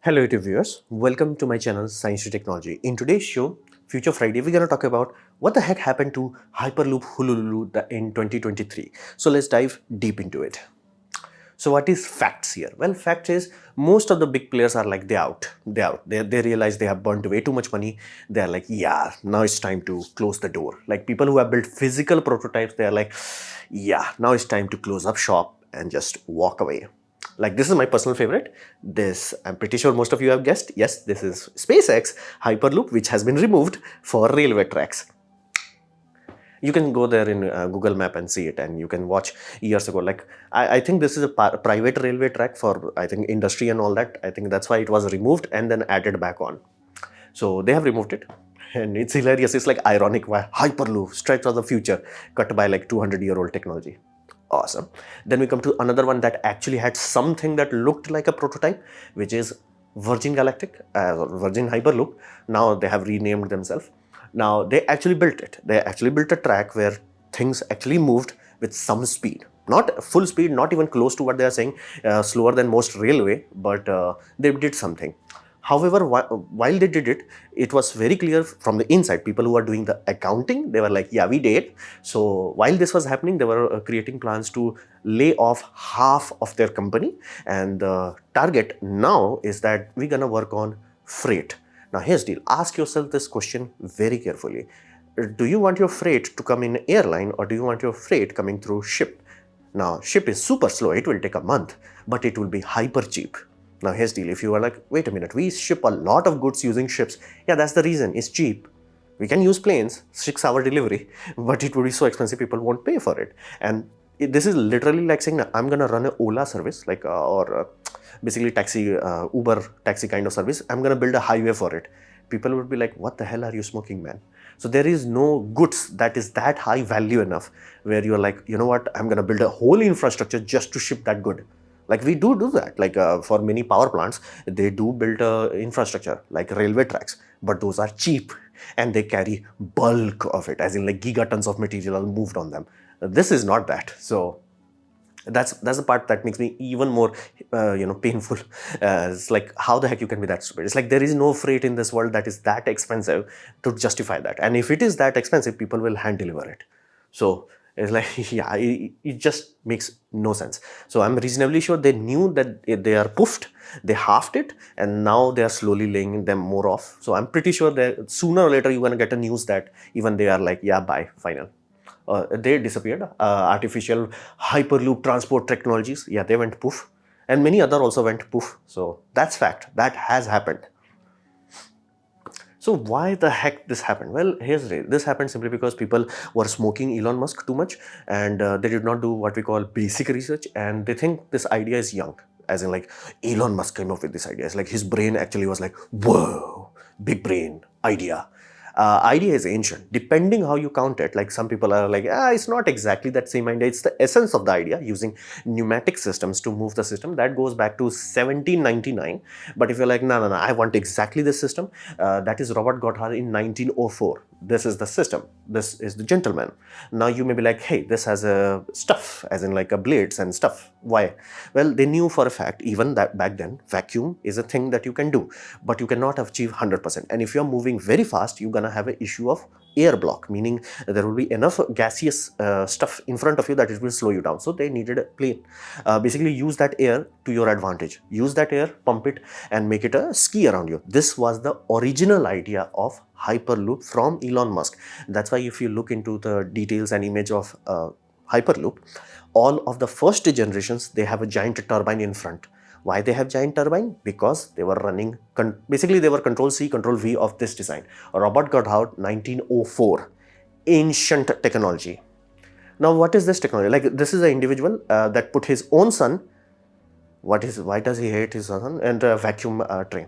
Hello YouTube viewers, welcome to my channel Science to Technology. In today's show, Future Friday, we're going to talk about what the heck happened to Hyperloop Hululu in 2023. So let's dive deep into it. So what is facts here? Well, fact is most of the big players are like they're out. They realize they have burnt way too much money. They're like, yeah, now it's time to close the door. Like people who have built physical prototypes, they're like, yeah, now it's time to close up shop and just walk away. Like this is my personal favorite. This, I'm pretty sure most of you have guessed. Yes, this is SpaceX Hyperloop, which has been removed for railway tracks. You can go there in Google Map and see it, and you can watch years ago. Like I think this is a private railway track for I think industry and all that. I think that's why it was removed and then added back on. So they have removed it, and it's hilarious. It's like ironic why Hyperloop, stretch of the future, cut by like 200-year-old technology. Awesome. Then we come to another one that actually had something that looked like a prototype, which is Virgin Galactic, Virgin Hyperloop. Now they have renamed themselves. Now they actually built it. They actually built a track where things actually moved with some speed. Not full speed, not even close to what they are saying, slower than most railway, but they did something. However, while they did it, it was very clear from the inside. People who are doing the accounting, they were like, yeah, we did. So while this was happening, they were creating plans to lay off half of their company. And the target now is that we're going to work on freight. Now, here's the deal. Ask yourself this question very carefully. Do you want your freight to come in airline, or do you want your freight coming through ship? Now, ship is super slow. It will take a month, but it will be hyper cheap. Now here's the deal. If you are like, wait a minute, we ship a lot of goods using ships. Yeah, that's the reason. It's cheap. We can use planes, 6-hour delivery, but it would be so expensive people won't pay for it. And this is literally like saying, I'm going to run an Ola service, like basically taxi, Uber taxi kind of service. I'm going to build a highway for it. People would be like, what the hell are you smoking, man? So there is no goods that is that high value enough where you're like, you know what, I'm going to build a whole infrastructure just to ship that good. Like we do that, like for many power plants, they do build infrastructure like railway tracks, but those are cheap and they carry bulk of it, as in like gigatons of material moved on them. This is not that. So that's the part that makes me even more painful. It's like, how the heck you can be that stupid? It's like there is no freight in this world that is that expensive to justify that, and if it is that expensive, people will hand deliver it. So it's like, yeah, it just makes no sense. So I'm reasonably sure they knew that they are poofed, they halved it, and now they are slowly laying them more off. So I'm pretty sure that sooner or later you're going to get a news that even they are like, yeah, bye, final. They disappeared. Artificial Hyperloop transport technologies, yeah, they went poof. And many other also went poof. So that's fact. That has happened. So why the heck this happened? Well, here's the this happened simply because people were smoking Elon Musk too much, and they did not do what we call basic research, and they think this idea is young, as in like Elon Musk came up with this idea. It's like his brain actually was like, whoa, big brain idea. Idea is ancient. Depending how you count it, like some people are like, it's not exactly that same idea. It's the essence of the idea, using pneumatic systems to move the system. That goes back to 1799. But if you're like, no, I want exactly this system, that is Robert Goddard in 1904. This is the system. This is the gentleman. Now you may be like, hey, this has a stuff, as in like a blades and stuff. Why? Well, they knew for a fact, even that back then, vacuum is a thing that you can do, but you cannot achieve 100%. And if you're moving very fast, you're gonna have an issue of air block, meaning there will be enough gaseous stuff in front of you that it will slow you down. So they needed a plane. Basically use that air to your advantage. Use that air, pump it, and make it a ski around you. This was the original idea of Hyperloop from Elon Musk. That's why if you look into the details and image of Hyperloop, all of the first generations, they have a giant turbine in front. Why they have giant turbine? Because they were running, basically they were control C, control V of this design. Robert Goddard, 1904, ancient technology. Now what is this technology? Like this is an individual that put his own son, why does he hate his son, and a vacuum train,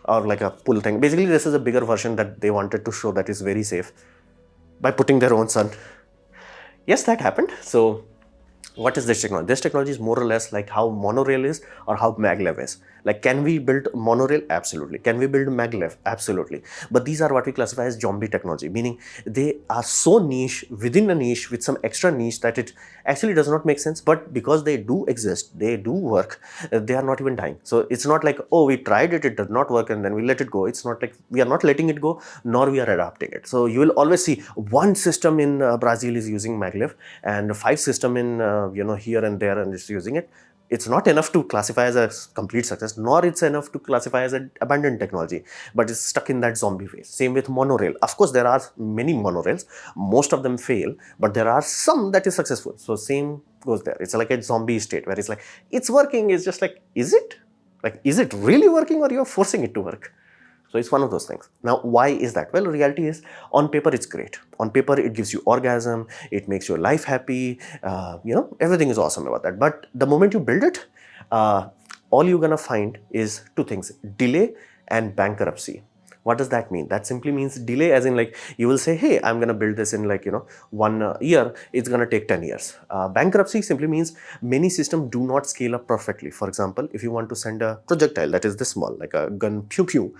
or like a pull thing. Basically this is a bigger version that they wanted to show that is very safe by putting their own son. Yes, that happened. So what is this technology? This technology is more or less like how monorail is or how maglev is. Like, can we build monorail? Absolutely. Can we build maglev? Absolutely. But these are what we classify as zombie technology, meaning they are so niche within a niche with some extra niche that it actually does not make sense. But because they do exist, they do work, they are not even dying. So it's not like, oh, we tried it, it did not work, and then we let it go. It's not like we are not letting it go, nor we are adapting it. So you will always see one system in Brazil is using maglev, and 5 system in here and there and is using it. It's not enough to classify as a complete success, nor it's enough to classify as an abandoned technology, but it's stuck in that zombie phase. Same with monorail. Of course, there are many monorails, most of them fail, but there are some that is successful. So same goes there. It's like a zombie state where it's like, it's working, it's just like, is it? Like, is it really working, or you're forcing it to work? So it's one of those things. Now, why is that? Well, reality is, on paper, it's great. On paper, it gives you orgasm. It makes your life happy. Everything is awesome about that. But the moment you build it, all you're going to find is 2 things: delay and bankruptcy. What does that mean? That simply means delay, as in, like, you will say, hey, I'm going to build this in 1 year. It's going to take 10 years. Bankruptcy simply means many systems do not scale up perfectly. For example, if you want to send a projectile that is this small, like a gun, pew pew,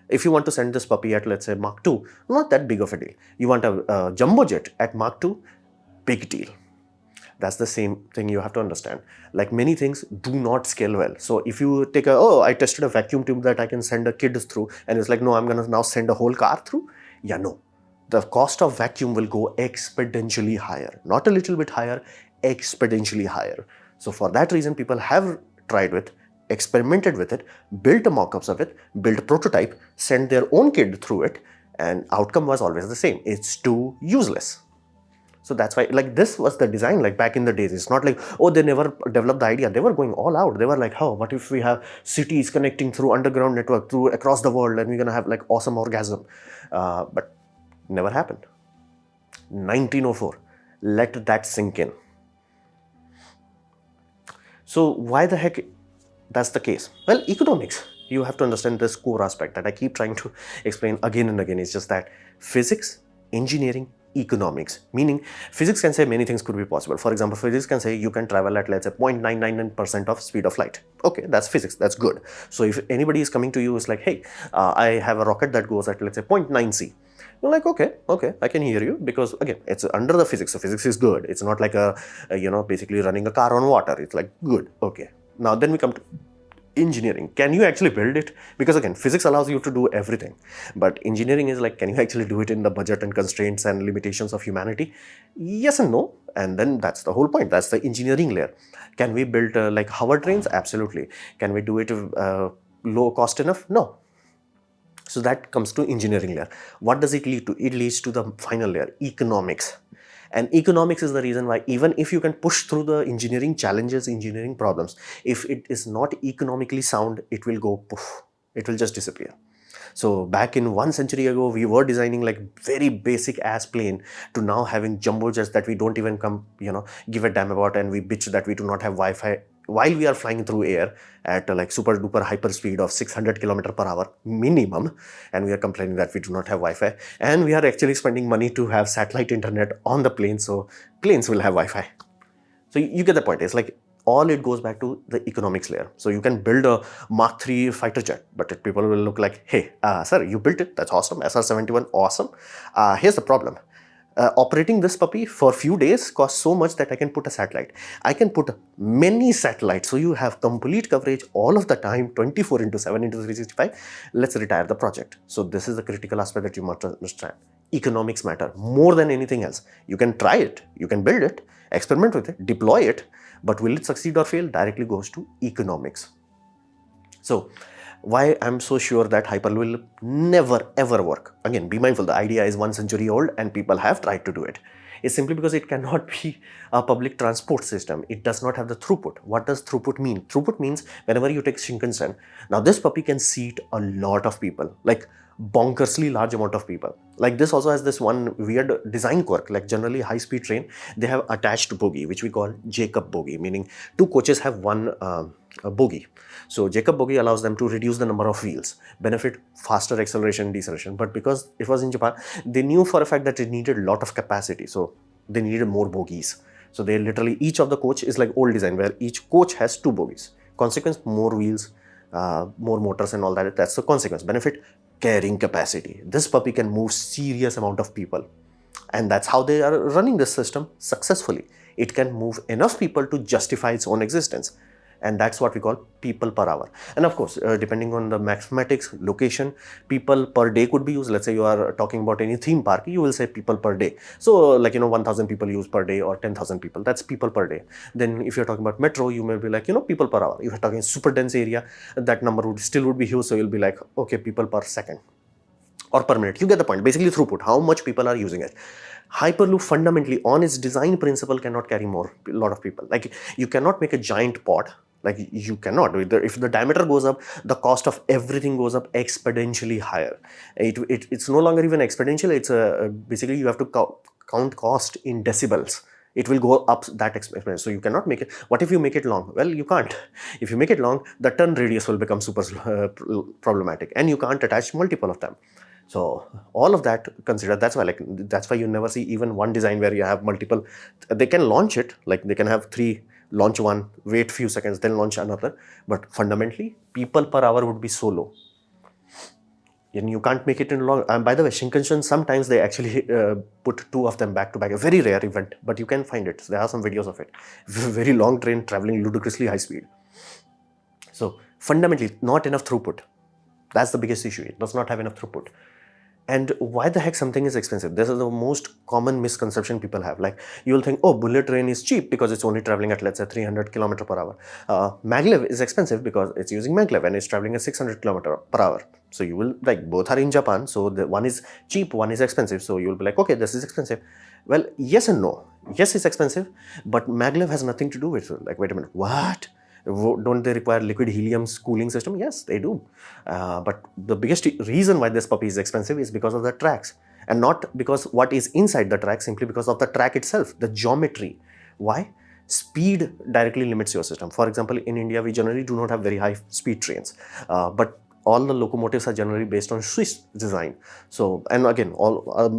if you want to send this puppy at, let's say, Mach 2, not that big of a deal. You want a jumbo jet at Mach 2, big deal. That's the same thing you have to understand. Like, many things do not scale well. So if you take I tested a vacuum tube that I can send a kid through, and it's like, no, I'm going to now send a whole car through. Yeah, no. The cost of vacuum will go exponentially higher. Not a little bit higher, exponentially higher. So for that reason, people have tried with, experimented with it, built mock-ups of it, built a prototype, sent their own kid through it, and outcome was always the same. It's too useless. So that's why, like, this was the design, like, back in the days. It's not like, oh, they never developed the idea. They were going all out. They were like, oh, what if we have cities connecting through underground network through across the world, and we're going to have, like, awesome orgasm. But never happened. 1904. Let that sink in. So why the heck that's the case? Well, economics. You have to understand this core aspect that I keep trying to explain again and again. It's just that physics, engineering, economics. Meaning, physics can say many things could be possible. For example, physics can say you can travel at, let's say, 0.999% of speed of light. Okay, that's physics. That's good. So if anybody is coming to you, it's like, hey, I have a rocket that goes at, let's say, 0.9 C. You're like, okay, I can hear you, because again, it's under the physics. So physics is good. It's not like basically running a car on water. It's like, good. Okay. Now then we come to engineering. Can you actually build it? Because again, physics allows you to do everything, but engineering is like, can you actually do it in the budget and constraints and limitations of humanity? Yes and no. And then that's the whole point. That's the engineering layer. Can we build like hover trains? Absolutely. Can we do it low cost enough? No. So that comes to engineering layer. What does it lead to? It leads to the final layer, economics. And economics is the reason why, even if you can push through the engineering challenges, engineering problems, if it is not economically sound, it will go poof. It will just disappear. So back in 1 century ago, we were designing like very basic ass plane to now having jumbo jets that we don't even give a damn about, and we bitch that we do not have Wi-Fi while we are flying through air at like super duper hyper speed of 600 km/h minimum, and we are complaining that we do not have Wi-Fi, and we are actually spending money to have satellite internet on the plane, so planes will have Wi-Fi. So you get the point. It's like all it goes back to the economics layer. So you can build a Mach 3 fighter jet, but people will look like, hey, sir, you built it. That's awesome. SR-71, awesome. Here's the problem. Operating this puppy for a few days costs so much that I can put a satellite. I can put many satellites, so you have complete coverage all of the time, 24/7 into 365. Let's retire the project. So this is the critical aspect that you must understand. Economics matter more than anything else. You can try it, you can build it, experiment with it, deploy it, but will it succeed or fail directly goes to economics. So why I'm so sure that Hyperloop will never ever work. Again, be mindful, the idea is 1 century old and people have tried to do it. It's simply because it cannot be a public transport system. It does not have the throughput. What does throughput mean? Throughput means whenever you take Shinkansen, now this puppy can seat a lot of people, like bonkersly large amount of people. Like this also has this one weird design quirk. Like generally high-speed train, they have attached bogie, which we call Jacob bogie, meaning 2 coaches have one bogie. So Jacob bogie allows them to reduce the number of wheels, benefit faster acceleration, deceleration. But because it was in Japan, they knew for a fact that it needed a lot of capacity. So they needed more bogies. So they literally, each of the coach is like old design where each coach has 2 bogies. Consequence, more wheels, more motors and all that. That's the consequence. Benefit, carrying capacity. This puppy can move serious amount of people, and that's how they are running this system successfully. It can move enough people to justify its own existence, and that's what we call people per hour. And of course, depending on the mathematics, location, people per day could be used. Let's say you are talking about any theme park, you will say people per day. So like, 1000 people use per day, or 10,000 people, that's people per day. Then if you're talking about metro, you may be like, people per hour. If you're talking super dense area, that number would be huge, so you'll be like, okay, people per second or per minute. You get the point. Basically throughput, how much people are using it. Hyperloop fundamentally on its design principle cannot carry a lot of people. Like, you cannot make a giant pod. Like, you cannot. If the diameter goes up, the cost of everything goes up exponentially higher. It's no longer even exponential. It's basically you have to count cost in decibels. It will go up that exponential. So you cannot make it. What if you make it long? Well, you can't. If you make it long, the turn radius will become super problematic, and you can't attach multiple of them. So all of that considered, that's why you never see even one design where you have multiple. They can launch it, like they can have 3, launch one, wait few seconds, then launch another. But fundamentally, people per hour would be so low. And you can't make it in long. And by the way, Shinkansen, sometimes they actually put 2 of them back to back. A very rare event, but you can find it. There are some videos of it. Very long train traveling ludicrously high speed. So fundamentally, not enough throughput. That's the biggest issue. It does not have enough throughput. And why the heck something is expensive? This is the most common misconception people have. Like, you'll think, oh, bullet train is cheap because it's only traveling at, let's say, 300 km per hour. Maglev is expensive because it's using maglev and it's traveling at 600 km per hour. So you will, like, both are in Japan. So the one is cheap, one is expensive. So you'll be like, okay, this is expensive. Well, yes and no. Yes, it's expensive, but maglev has nothing to do with it. Like, wait a minute, what? Don't they require liquid helium cooling system? Yes, they do. But the biggest reason why this puppy is expensive is because of the tracks, and not because what is inside the track, simply because of the track itself, the geometry. Why? Speed directly limits your system. For example, in India, we generally do not have very high speed trains, but all the locomotives are generally based on Swiss design. So, and again,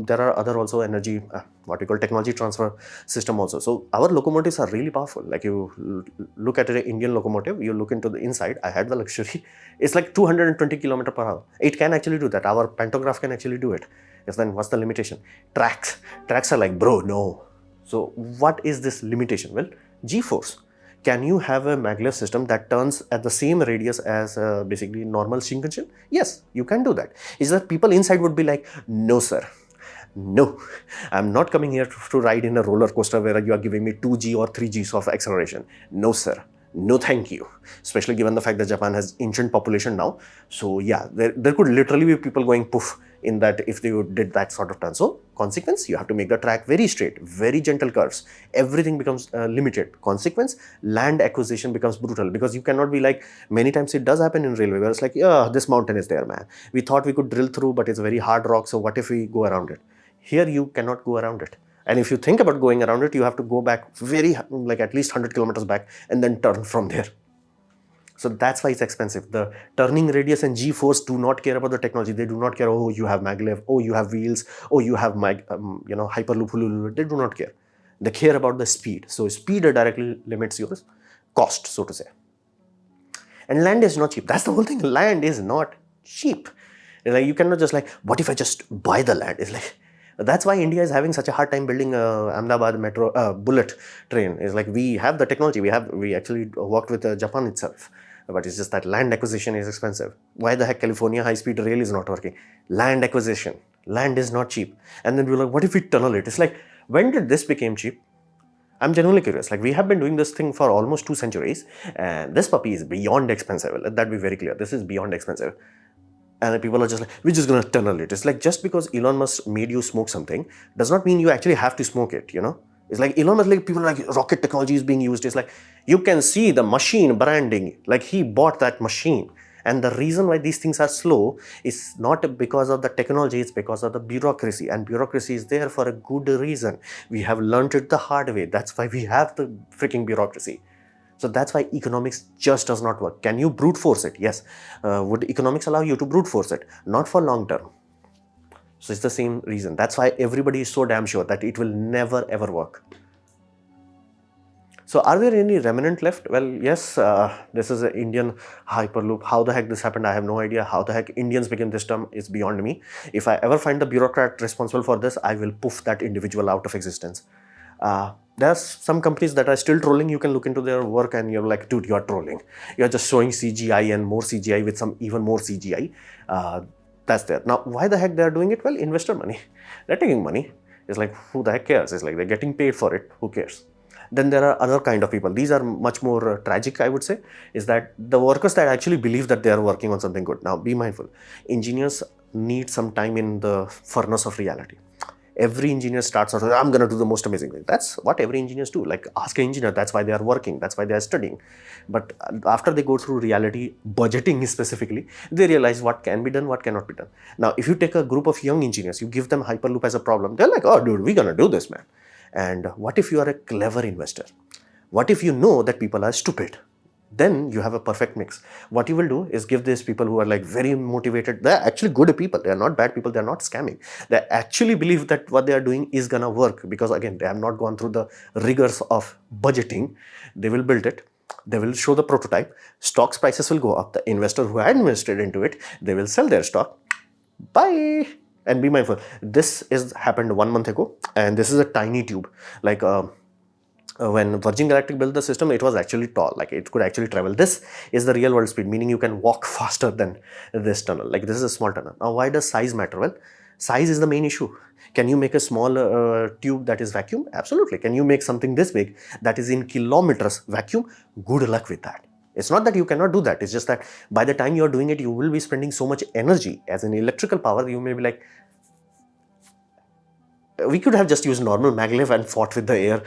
there are other also energy, what we call technology transfer system also. So our locomotives are really powerful. Like, you look at an Indian locomotive, you look into the inside. I had the luxury. It's like 220 km per hour. It can actually do that. Our pantograph can actually do it. Yes, then what's the limitation? Tracks. Tracks are like, bro, no. So what is this limitation? Well, G-force. Can you have a maglev system that turns at the same radius as basically normal Shinkansen? Yes, you can do that. Is that people inside would be like, no, sir. No, I'm not coming here to ride in a roller coaster where you are giving me 2G or 3Gs of acceleration. No, sir. No, thank you. Especially given the fact that Japan has ancient population now. So yeah, there could literally be people going poof in that if they did that sort of turn. So consequence, you have to make the track very straight, very gentle curves. Everything becomes limited. Consequence, land acquisition becomes brutal, because you cannot be like, many times it does happen in railway where it's like, yeah, this mountain is there, man. We thought we could drill through, but it's very hard rock. So what if we go around it? Here you cannot go around it. And if you think about going around it, you have to go back like at least 100 kilometers back and then turn from there. So that's why it's expensive. The turning radius and G-force do not care about the technology. They do not care, oh, you have maglev, oh, you have wheels, oh, you have Hyperloop, they do not care. They care about the speed. So speed directly limits your cost, so to say. And land is not cheap. That's the whole thing. Land is not cheap. Like, you cannot just like, what if I just buy the land? It's like, that's why India is having such a hard time building Ahmedabad metro bullet train. It's like, we have the technology. We actually worked with Japan itself, but it's just that land acquisition is expensive. Why the heck California high-speed rail is not working? Land acquisition. Land is not cheap. And then we're like, what if we tunnel it? It's like, when did this become cheap? I'm genuinely curious. Like, we have been doing this thing for almost 2 centuries, and this puppy is beyond expensive. Let that be very clear. This is beyond expensive. And people are just like, we're just going to tunnel it. It's like, just because Elon Musk made you smoke something does not mean you actually have to smoke it, It's like, Elon Musk, like, people are like, rocket technology is being used. It's like, you can see the machine branding. Like, he bought that machine. And the reason why these things are slow is not because of the technology, it's because of the bureaucracy. And bureaucracy is there for a good reason. We have learned it the hard way. That's why we have the freaking bureaucracy. So that's why economics just does not work. Can you brute force it? Yes. Would economics allow you to brute force it? Not for long term. So it's the same reason. That's why everybody is so damn sure that it will never ever work. So are there any remnant left? Well, yes, this is an Indian Hyperloop. How the heck this happened, I have no idea. How the heck Indians became this term is beyond me. If I ever find the bureaucrat responsible for this, I will poof that individual out of existence. There's some companies that are still trolling. You can look into their work and you're like, dude, you're trolling. You're just showing CGI and more CGI with some even more CGI. That's there. Now, why the heck they're doing it? Well, investor money. They're taking money. It's like, who the heck cares? It's like they're getting paid for it. Who cares? Then there are other kind of people. These are much more tragic, I would say, is that the workers that actually believe that they are working on something good. Now, be mindful. Engineers need some time in the furnace of reality. Every engineer starts out, I'm going to do the most amazing thing. That's what every engineers do. Like, ask an engineer, that's why they are working, that's why they are studying. But after they go through reality, budgeting specifically, they realize what can be done, what cannot be done. Now, if you take a group of young engineers, you give them Hyperloop as a problem, they're like, oh, dude, we're going to do this, man. And what if you are a clever investor? What if you know that people are stupid? Then you have a perfect mix. What you will do is give these people who are like very motivated, they're actually good people, they're not bad people, they're not scamming. They actually believe that what they are doing is gonna work because again, they have not gone through the rigors of budgeting. They will build it, they will show the prototype, stocks prices will go up, the investor who had invested into it, they will sell their stock, bye. And be mindful, this is happened 1 month ago and this is a tiny tube. Like when Virgin Galactic built the system, it was actually tall, like it could actually travel. This is the real world speed, meaning you can walk faster than this tunnel. Like this is a small tunnel. Now, why does size matter? Well, size is the main issue. Can you make a small tube that is vacuum? Absolutely. Can you make something this big that is in kilometers vacuum? Good luck with that. It's not that you cannot do that. It's just that by the time you're doing it, you will be spending so much energy as an electrical power. You may be like, we could have just used normal maglev and fought with the air.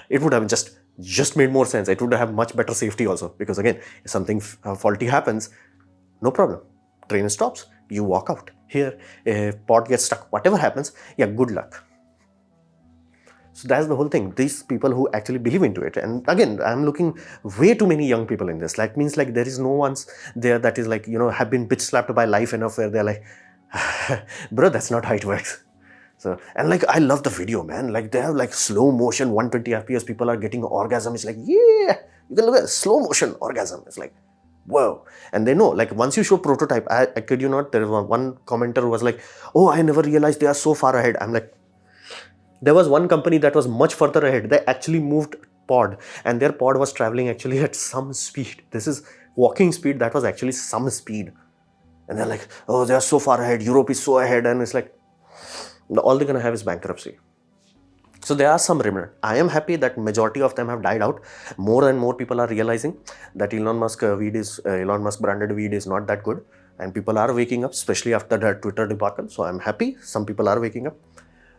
It would have just made more sense. It would have much better safety also, because again, if something faulty happens, no problem. Train stops, you walk out. Here, if pod gets stuck, whatever happens, yeah, good luck. So that's the whole thing. These people who actually believe into it. And again, I'm looking way too many young people in this. Like, means like there is no one's there that is like, you know, have been bitch slapped by life enough where they're like, bro, that's not how it works. So, and like, I love the video, man. Like, they have like slow motion, 120 FPS, people are getting orgasm. It's like, yeah, you can look at slow motion orgasm. It's like, whoa. And they know, like, once you show prototype, I kid you not, there was one commenter who was like, oh, I never realized they are so far ahead. I'm like, there was one company that was much further ahead. They actually moved pod, and their pod was traveling actually at some speed. This is walking speed. That was actually some speed. And they're like, oh, they are so far ahead. Europe is so ahead. And it's like, all they're going to have is bankruptcy. So there are some remnant. I am happy that majority of them have died out. More and more people are realizing that Elon Musk branded weed is not that good. And people are waking up, especially after the Twitter debacle. So I'm happy some people are waking up.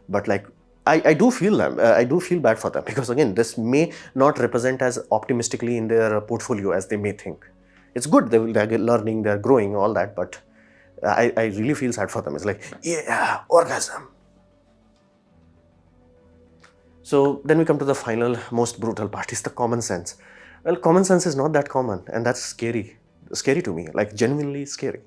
But like, I do feel them. I do feel bad for them, because again, this may not represent as optimistically in their portfolio as they may think. It's good, they're learning, they're growing, all that, but I really feel sad for them. It's like, yeah, orgasm. So then we come to the final, most brutal part, is the common sense. Well, common sense is not that common, and that's scary to me, like genuinely scary.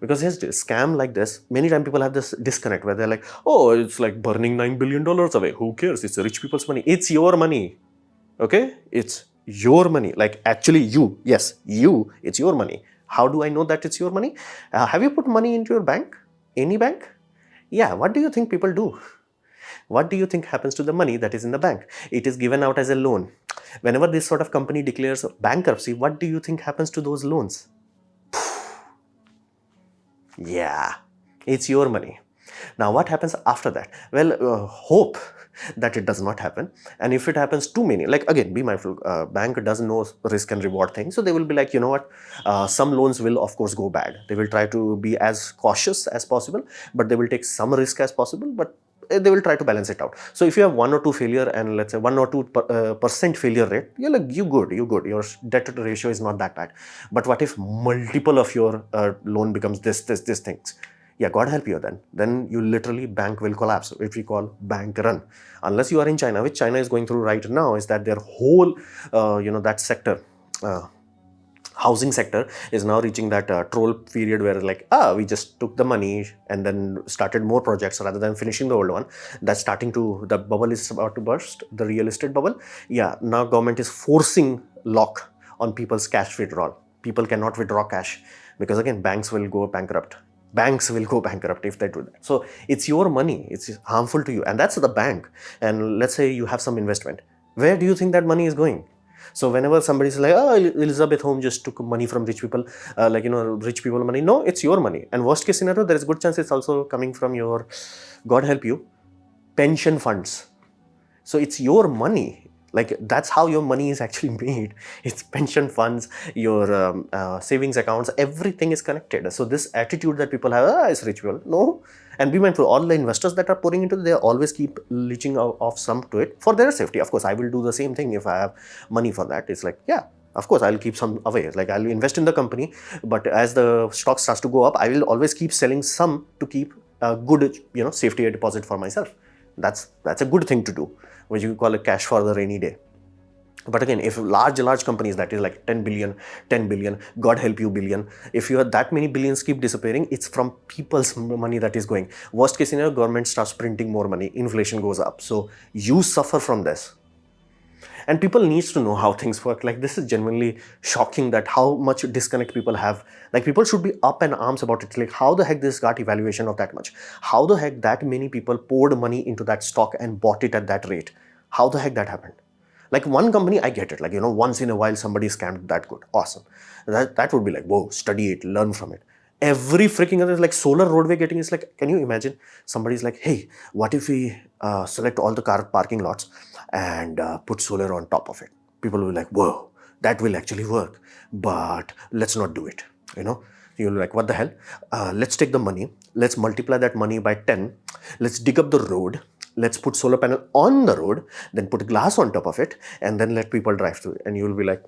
Because here's this scam like this, many times people have this disconnect where they're like, oh, it's like burning $9 billion away. Who cares? It's rich people's money. It's your money. Okay? It's your money. Like, actually you, yes, you, it's your money. How do I know that it's your money? Have you put money into your bank? Any bank? Yeah, what do you think people do? What do you think happens to the money that is in the bank? It is given out as a loan. Whenever this sort of company declares bankruptcy, what do you think happens to those loans? Yeah, it's your money. Now, what happens after that? Well, hope that it does not happen. And if it happens too many, like, again, be mindful, bank does know risk and reward thing. So they will be like, you know what, some loans will of course go bad. They will try to be as cautious as possible, but they will take some risk as possible, but they will try to balance it out. So if you have 1 or 2 failure and let's say 1 or 2% failure rate, you're like, you good. Your debt to ratio is not that bad. But what if multiple of your loan becomes this things? Yeah, God help you then. Then you literally, bank will collapse, which we call bank run. Unless you are in China, which China is going through right now, is that their whole, that sector, housing sector is now reaching that troll period where like, we just took the money and then started more projects rather than finishing the old one. That's starting to, the bubble is about to burst, the real estate bubble. Yeah, now government is forcing lock on people's cash withdrawal. People cannot withdraw cash because again, banks will go bankrupt. Banks will go bankrupt if they do that. So it's your money, it's harmful to you, and that's the bank. And let's say you have some investment. Where do you think that money is going? So whenever somebody's like, oh, Elizabeth Home just took money from rich people, rich people money. No, it's your money. And worst case scenario, there is good chance it's also coming from your, God help you, pension funds. So it's your money. Like that's how your money is actually made. It's pension funds, your savings accounts, everything is connected. So this attitude that people have, it's ritual. No. And be mindful, all the investors that are pouring into it, they always keep leeching off some to it for their safety. Of course, I will do the same thing if I have money for that. It's like, yeah, of course, I'll keep some away. Like I'll invest in the company, but as the stock starts to go up, I will always keep selling some to keep a good, safety deposit for myself. That's a good thing to do, which you call a cash for the rainy day. But again, if large companies, that is like 10 billion, God help you billion, if you have that many billions keep disappearing, it's from people's money that is going. Worst case scenario, government starts printing more money, inflation goes up. So you suffer from this. And people needs to know how things work. Like this is genuinely shocking that how much disconnect people have. Like people should be up in arms about it. Like how the heck this got evaluation of that much? How the heck that many people poured money into that stock and bought it at that rate? How the heck that happened? Like one company, I get it. Like, once in a while somebody scammed that good. Awesome. That would be like, whoa, study it, learn from it. Every freaking other, like solar roadway getting is like, can you imagine? Somebody's like, hey, what if we select all the car parking lots and put solar on top of it? People will be like, whoa, that will actually work. But let's not do it. You're like, what the hell? Let's take the money. Let's multiply that money by 10. Let's dig up the road. Let's put solar panel on the road, then put glass on top of it, and then let people drive through it. And you'll be like,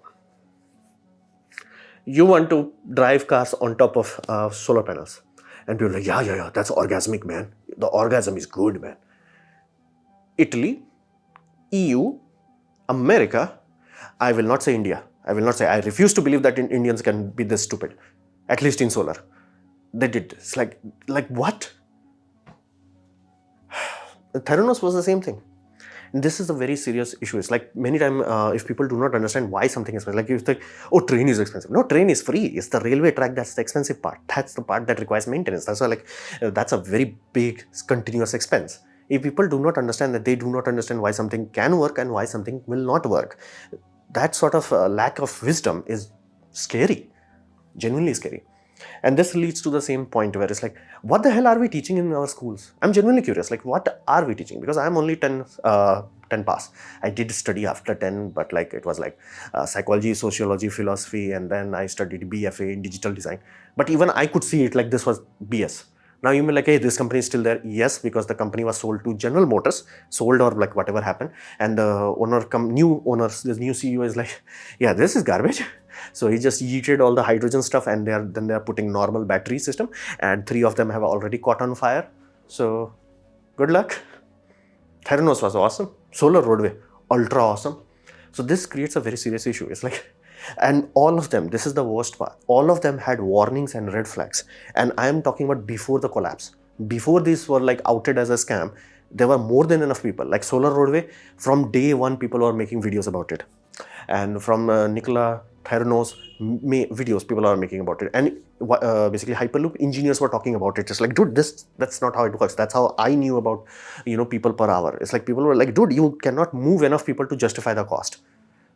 you want to drive cars on top of solar panels? And people are like, yeah, that's orgasmic, man. The orgasm is good, man. Italy, EU, America, I will not say India. I refuse to believe that Indians can be this stupid, at least in solar. They did this. Like what? Theranos was the same thing. And this is a very serious issue. It's like many times if people do not understand why something is expensive, like you think, oh, train is expensive. No, train is free. It's the railway track that's the expensive part. That's the part that requires maintenance. That's why that's a very big continuous expense. If people do not understand that, they do not understand why something can work and why something will not work. That sort of lack of wisdom is scary, genuinely scary. And this leads to the same point where it's like, what the hell are we teaching in our schools? I'm genuinely curious, like what are we teaching? Because I'm only 10 pass. I did study after 10, but like it was like psychology, sociology, philosophy, and then I studied BFA in digital design. But even I could see it like this was BS. Now you may be like, hey, this company is still there. Yes, because the company was sold to General Motors, sold or like whatever happened. And the new owners, the new CEO is like, yeah, this is garbage. So he just yeeted all the hydrogen stuff, and then they're putting normal battery system, and 3 of them have already caught on fire. So good luck. Theranos was awesome. Solar roadway, ultra awesome. So this creates a very serious issue. It's like, and all of them, this is the worst part, all of them had warnings and red flags. And I am talking about before the collapse. Before these were like outed as a scam, there were more than enough people. Like solar roadway, from day one, people were making videos about it. And from Nikola Theranos videos, people are making about it. And basically Hyperloop engineers were talking about it. Just like, dude, that's not how it works. That's how I knew about, people per hour. It's like people were like, dude, you cannot move enough people to justify the cost.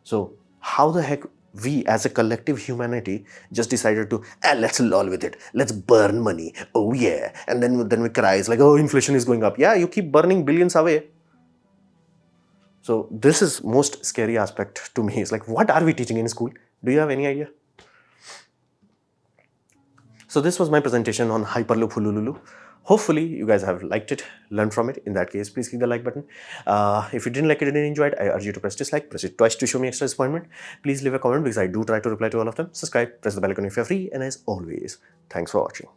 So how the heck we as a collective humanity just decided to, let's lol with it. Let's burn money. Oh yeah. And then we cry. It's like, oh, inflation is going up. Yeah, you keep burning billions away. So this is most scary aspect to me. It's like, what are we teaching in school? Do you have any idea? So this was my presentation on Hyperloop Hulululu. Hopefully you guys have liked it, learned from it. In that case, please click the like button. If you didn't like it, didn't enjoy it, I urge you to press dislike. Press it twice to show me extra disappointment. Please leave a comment because I do try to reply to all of them. Subscribe, press the bell icon if you're free. And as always, thanks for watching.